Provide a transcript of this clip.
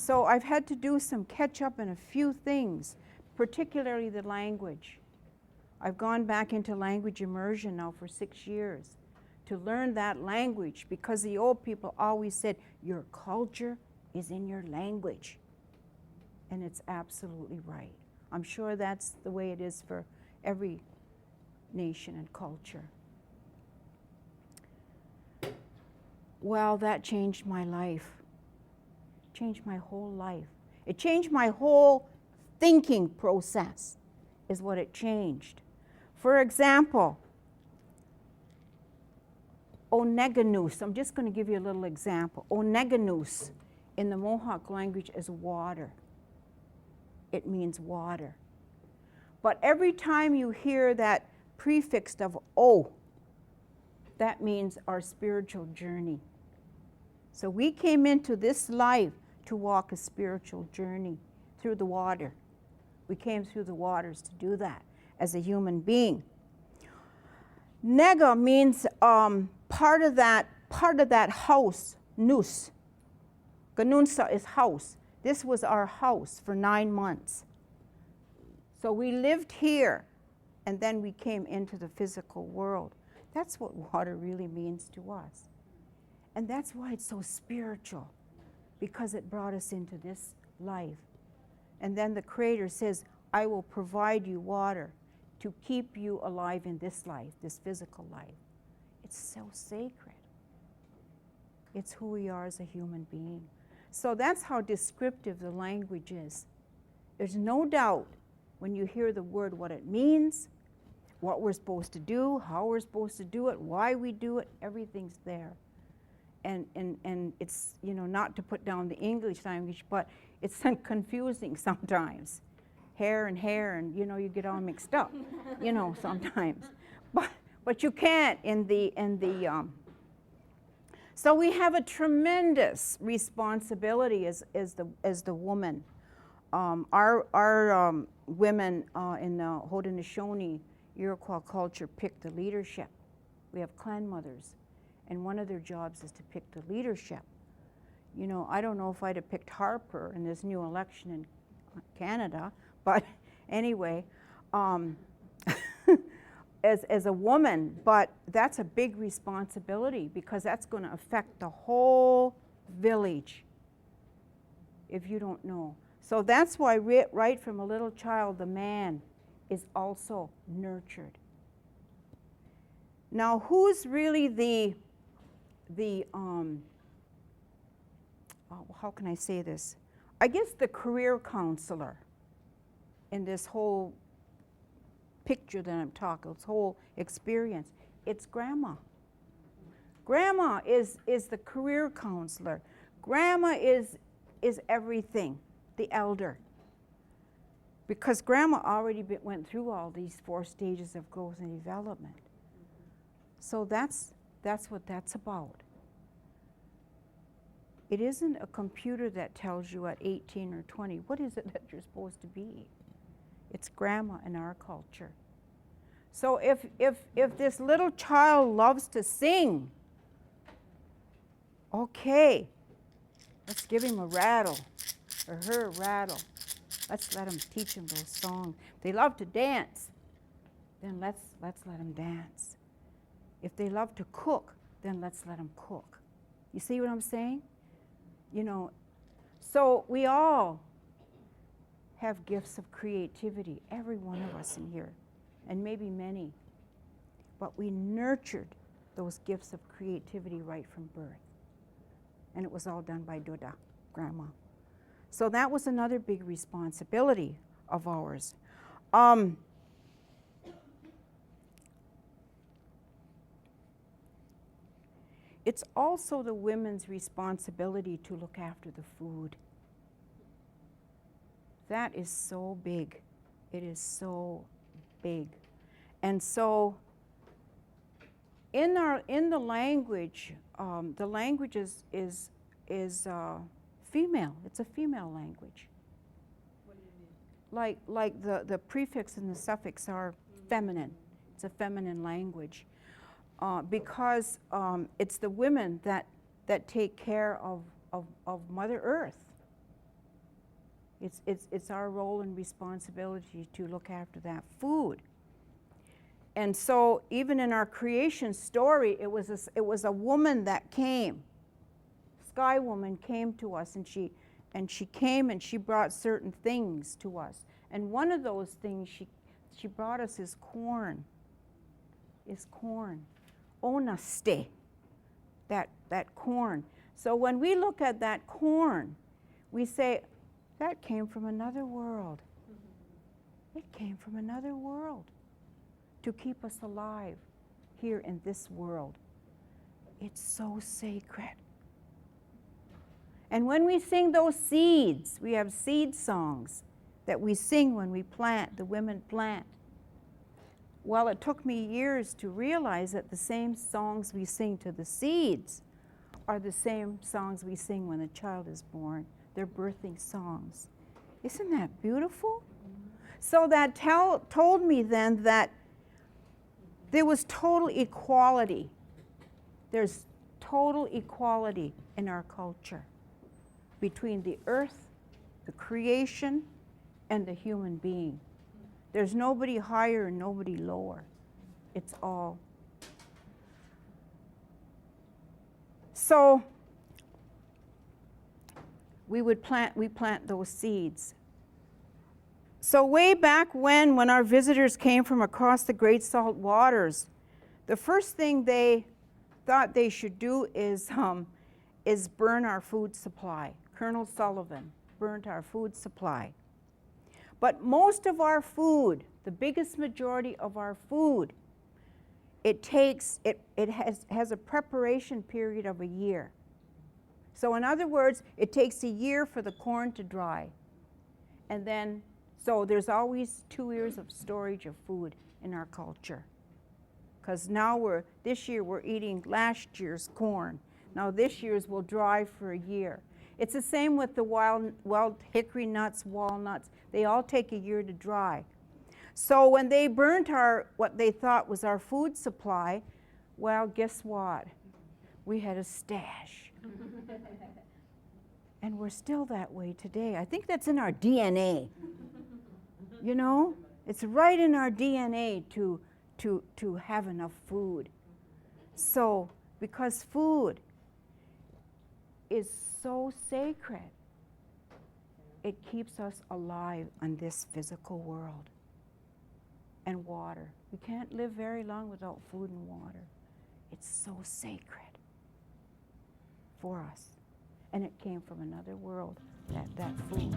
So I've had to do some catch up in a few things, particularly the language. I've gone back into language immersion now for 6 years to learn that language, because the old people always said, your culture is in your language. And it's absolutely right. I'm sure that's the way it is for every nation and culture. Well, that changed my life. Changed my whole life. It changed my whole thinking process, is what it changed. For example, oneganus. I'm just going to give you a little example. Oneganus in the Mohawk language is water. It means water. But every time you hear that prefix of O, that means our spiritual journey. So we came into this life to walk a spiritual journey through the water. We came through the waters to do that as a human being. Nega means part of that house, nus. Ganunsa is house. This was our house for 9 months. So we lived here, and then we came into the physical world. That's what water really means to us. And that's why it's so spiritual, because it brought us into this life. And then the Creator says, I will provide you water to keep you alive in this life, this physical life. It's so sacred. It's who we are as a human being. So that's how descriptive the language is. There's no doubt when you hear the word what it means, what we're supposed to do, how we're supposed to do it, why we do it, everything's there. And it's, you know, not to put down the English language, but it's confusing sometimes. Hair, and you know, you get all mixed up, you know, sometimes. But you can't in the so we have a tremendous responsibility as the woman. Our women in the Haudenosaunee Iroquois culture pick the leadership. We have clan mothers, and one of their jobs is to pick the leadership. You know, I don't know if I'd have picked Harper in this new election in Canada, but anyway, as a woman, but that's a big responsibility, because that's going to affect the whole village if you don't know. So that's why right from a little child, the man is also nurtured. Now, who's really how can I say this? I guess the career counselor in this whole picture that I'm talking, this whole experience, it's grandma. Grandma is the career counselor. Grandma is everything, the elder. Because grandma already went through all these 4 stages of growth and development. So that's what that's about. It isn't a computer that tells you at 18 or 20, what is it that you're supposed to be? It's grandma in our culture. So if this little child loves to sing, okay, let's give him a rattle, or her a rattle. Let's let them teach them those songs. If they love to dance, then let's let them dance. If they love to cook, then let's let them cook. You see what I'm saying? You know, so we all have gifts of creativity, every one of us in here, and maybe many. But we nurtured those gifts of creativity right from birth. And it was all done by Duda, grandma. So that was another big responsibility of ours. It's also the women's responsibility to look after the food. That is so big. It is so big. And so in the language is female. It's a female language. What do you mean? Like the prefix and the suffix are feminine. It's a feminine language. Because it's the women that take care of Mother Earth. It's our role and responsibility to look after that food. And so even in our creation story, it was a woman that came. Sky Woman came to us, and she came and she brought certain things to us. And one of those things she brought us is corn. Onaste. That corn. So when we look at that corn, we say, that came from another world. It came from another world to keep us alive here in this world. It's so sacred. And when we sing those seeds, we have seed songs that we sing when we plant, the women plant. Well, it took me years to realize that the same songs we sing to the seeds are the same songs we sing when a child is born. They're birthing songs. Isn't that beautiful? So that told me then that there was total equality. There's total equality in our culture between the earth, the creation, and the human being. There's nobody higher and nobody lower. It's all. So we plant those seeds. So way back when our visitors came from across the Great Salt Waters, the first thing they thought they should do is burn our food supply. Colonel Sullivan burnt our food supply. But most of our food, the biggest majority of our food, it has a preparation period of a year. So in other words, it takes a year for the corn to dry. And then, so there's always 2 years of storage of food in our culture. Because now this year we're eating last year's corn. Now this year's will dry for a year. It's the same with the wild hickory nuts, walnuts. They all take a year to dry. So when they burnt what they thought was our food supply, well, guess what? We had a stash. And we're still that way today. I think that's in our DNA. You know? It's right in our DNA to have enough food. So, because food is so sacred, it keeps us alive on this physical world. And water. We can't live very long without food and water. It's so sacred for us. And it came from another world, that food.